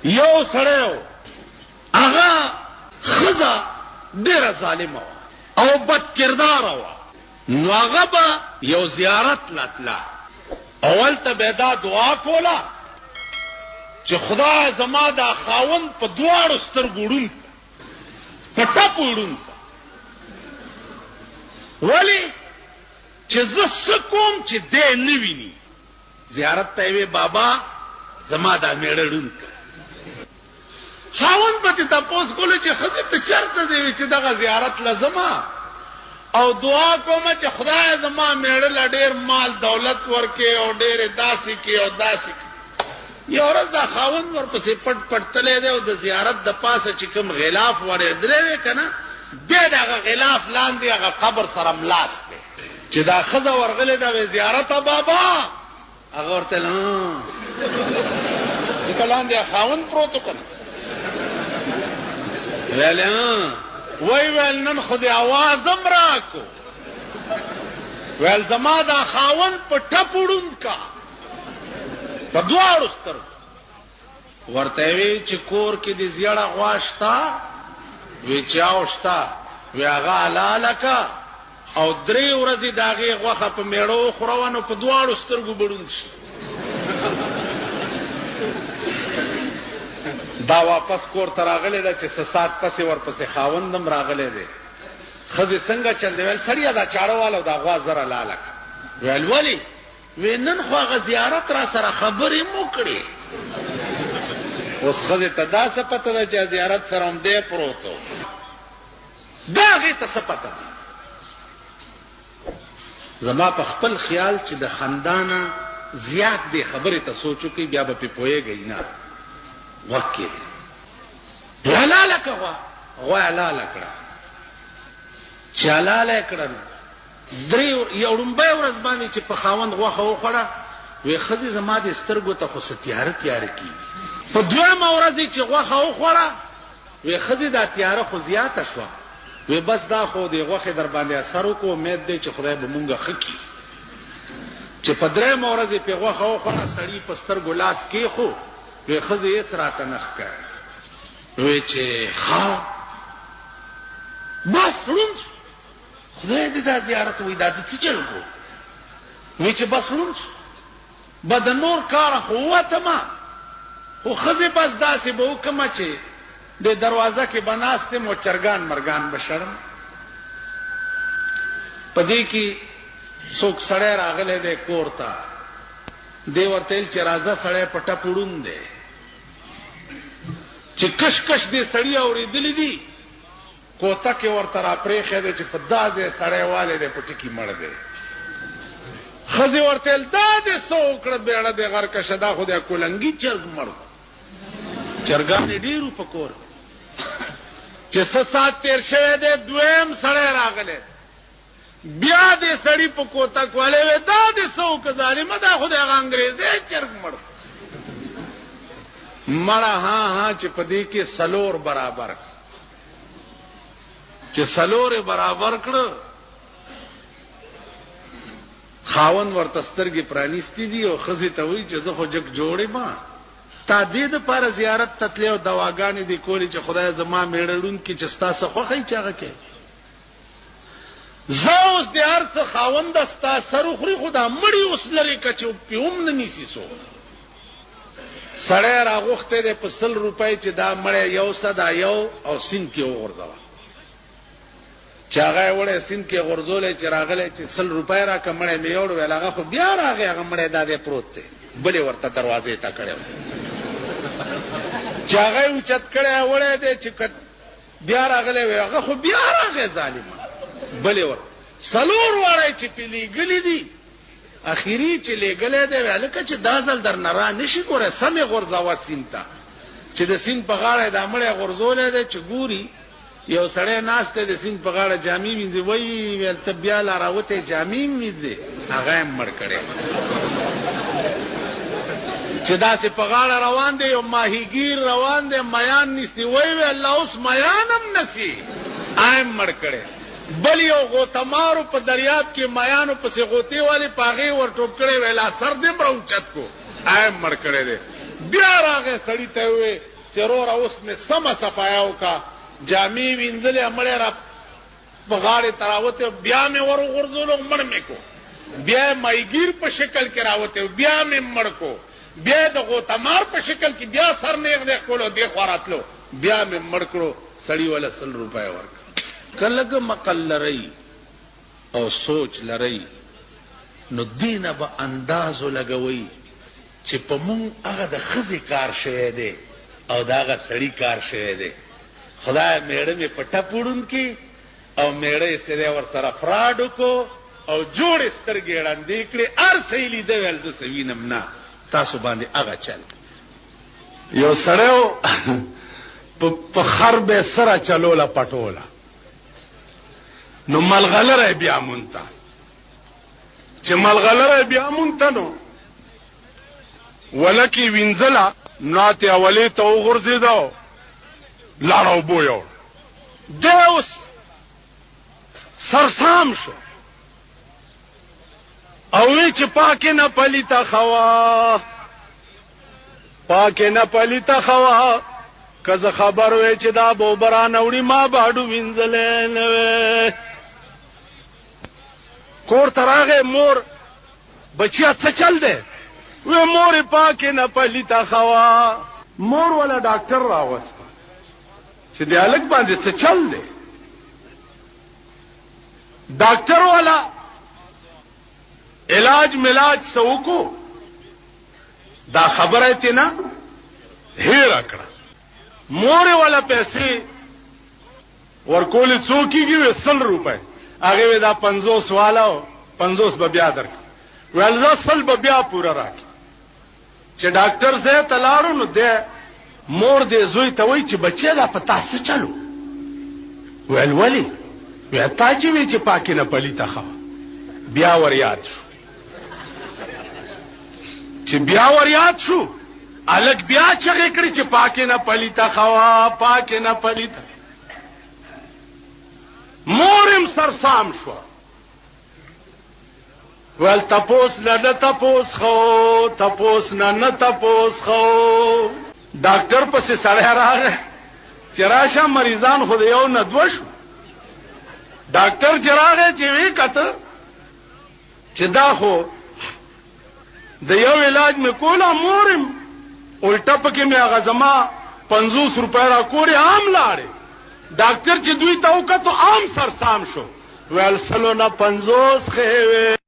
یو سړی هغه ښځه ډېره ظالمه وه او بد کرداره وه، نو هغه به یو زیارت لتله. اول ته به دا دعا کوله چې خدای زما دا خاوند په دواړو سترګو ړوند کړه، په ټپو ړوند کړه. ولې چې زه څه کوم چې دی نه ویني؟ زیارت ته یې بابا زما دا میړه ړوند کړه. خاوند به تې تپوس کولو چې ښځې ته چېرته ځې؟ چې دغه زیارت له زما او دعا کومه چې خدای زما میړه له ډېر مال دولت ورکړي او ډېرې داسې کړي او داسې کړي. یو ورځ دا خاوند ورپسې پټ پټ تللی دی او د زیارت د پاسه چې کوم غلاف ورېدلی دی که نه، بیا د هغه غلاف لاندې هغه قبر سره ملاس دی. چې دا ښځه ورغلې ده وی زیارته بابا، هغه ورته ځکه لاندې خاوند پروت و که نه، ویل نن خو دې اواز هم راکو، ویل زما دا خاوند په ټپو ړوند کا په دواړو سترګو. ورته وی چې کور کې دې زیړه غوا شته؟ وی چې او شته. وی هغه حلاله که او 3 ورځې د هغې غوښه په میړه وخوروه نو په دواړو سترګو به ړوند شي. دا واپس کور ته راغلی ده چې 6 ساعت پسې ورپسې خاوند هم راغلی دی. ښځې څنګه چل دی؟ ویل سړیه دا چاړه واله دا غوا زره لاله کړه. ویل ولې؟ وی نن خو هغه زیارت را سره خبرې مو کړې. اوس ښځې ته دا څه پته ده چې زیارت سره هم دی پروت و؟ دا هغې ته څه پته ده؟ زما په خپل خیال چې د خندانه زیات دی خبرې ته سوچ وکړئ، بیا به پې پوهېږئ نه. غوږ کې دی حلاله که غوا حلاله کړه. چې حلاله یې کړه نو یو ړومبۍ ورځ باندې چې په خاوند غوښه وخوړه، وی ښځې زما د سترګو ته خو څه تیاره تیاره کېږي. په 2مه ورځ چې غوښه وخوړه، وی ښځې دا تیاره خو زیاته شوه. وی بس دا خو د غوښې در باندې اثر وکړو، امید دی چې خدای به مونږه ښه کړي. چې په 3مه ورځ یې پې غوښه وخوړه، سړي په سترګو لاس کېښو. وی ښځې هېڅ راته نه ښکاري. وی چې ښه بس ړوند شو. خدای دې دا زیارت وی دا د څه چل کو؟ وی چې بس ړوند شو به د نور کاره خو ووتمه، خو ښځې بس داسې به وکړمه چې د دروازه کې به ناست یم او چرګان مرګان به شړم. په دې کې څوک سړی راغلی دی کور ته، دی ورته ویل چې راځه سړی په ټپ ړوند دی. چې کش کش دې سړي اورېدلی دي، کوتکې ورته را پرېښی دی چې په دا ځای سړی والی دی په ټکي مړ دی. ښځې ورته ویل دا دې څه وکړه بیړه دې غرکشه، دا خو د کولنګي چرګ مړ و. چرګانې ډېرو په کور چې 6 ساعت تېر شوی دی، 2یم سړی راغلی، بیا دې سړي په کوتک والی وی دا دې څه وکړه ظالمه، دا خو د هغه انګرېزی چرګ مړ مړه. ها چې په دې کې 4 برابر چې 4 برابر کړه، خاوند ورته سترګې پرانیستې دي او ښځې ته وایي چې زه خو جګ جوړې ما تا دې دپاره زیارت ته تلې او دواګانې دې کولې چې خدای زما میړه ړوند کړي چې ستا څه خوښه چې هغه کوې. زه اوس د هر څه خاونده ستا سر وخوري، خو دا مړي اوس لرې که چې پې هم نه نیسي څوک. سړی راغوښتی دی په 100 روپۍ چې دا مړی یو څه دا یو او سیند کې وغورځوه. چې هغه یې وړی سیند کې غورځولی چې راغلی چې 100 روپۍ راکړه مړی مې یوړ، ویل هغه خو بیا راغی، هغه مړی دا دی پروت دی، بلې ورته دروازې ته کړی و. چې هغه یې اوچت کړی وړی دی چې بیا راغلی وی هغه خو بیا راغی ظالمه، بلې ور 4 واړی چې پې لېږلي دي، اخیری چې لېږلی دی هلکه چې دا ځل در نه را نه شي ګوره، سمې غورځوه سیند ته. چې د سیند په غاړه دا مړی غورځولی دی چې ګوري یو سړی ناست دی د سیند په غاړه جامې وینځي، وایي ویل ته بیا لا راوتی جامې وینځې، هغه یې مړ کړی. چې داسې په غاړه روان دی یو ماهیګیر روان دی، میان نیسي، وایي وی الله اوس میان هم نسي، ایم مړ کړی. بل یو غوتمارو په دریاب کې میانو پسې غوتې والی په هغې ور ټوپ کړی، ویل سر دې مړه اوچت کو، ایم مړ کړی دی. بیا راغی سړي ته وی چې وروره اوس مې سمه صفایا وکړه، جامې وینځلې مړې را په غاړې ته راوتې، بیا مې ور وغورځولو مړ مې کو، بیا یې مایګیر په شکل کې راوتې، بیا مې مړ کو، بیا یې د غوتمار په شکل کې بیا سر نیغ نیغ کولو، دې خوا راتلو، بیا مې مړ کړو. سړي ولا 100 روپۍ ورکړه. که لږ مقل لرئ او سوچ لرئ نو دینه به اندازو لګوئ چې په مونږ هغه د ښځې کار شوی دی او د هغه سړي کار شوی دی. خدای میړه مې په ټپ وړونکي او میړه یې سره ورسره فراډ وکړو او جوړې سترګې ړندې کړې، هر څه یې لیده ویل زه څه وینم نه، تاسو باندې هغه چل. یو سړی په خر به سره چلوله پټوله، نو ملغلره بیا مونته، چې ملغلره بیا مونته نو ولکې وینځله، ناته اولې ته وغورځېده، لاړه اوبو یوړ. دی اوس سرسام شو او وی چې پاکې نه پلیته خوا، پاکې نه پلیته خوا، که زه خبر وی چې دا به اوبه رانه وړي ما به هډو وینځلی نه وی. کور ته راغی، مور بچیا څه چل دی؟ وی مور پاکې نه پلیته خوا. مور ولا ډاکټر راوسته چې د هلک باندې څه چل دی. ډاکټر والا علاج ملاج سوکو، دا خبره تی نه هیره کړه. مور والا پیسې ورکولې څو کېږي؟ وی 100 روپۍ. هغې وی دا 50 والا 50 به بیا درکړه. ویل زه 100 به بیا پوره راکړي. چې ډاکټر ځای ته لاړو نو دی مور دې زوی ته وایي چې بچی دا په تا څه چلو؟ ویل ولې؟ وی تا چې وی چې پاکې نه پلیته خوا. بیا ور یاد شو، چې بیا ور یاد شو الک بیا چغې کړې چې پاکې نه پلیته خوا، پاکې نه پلیته. مورم سرسام شو، ویل تپوس نه تپوس خو، تپوس نه تپوس خو. ډاکټر پسې سړی راغی چې راشه مریضان خو د یو نه دوه شو. ډاکټر چې راغی چې وی کته چې دا خو د یو علاج مې کوله، مورم الټه پکې مې هغه زما 50 روپۍ را کورې عام لاړې. ډاکټر چې دوی ته وکتو عام سرسام شو. ویل 100 نه 50 خېوې.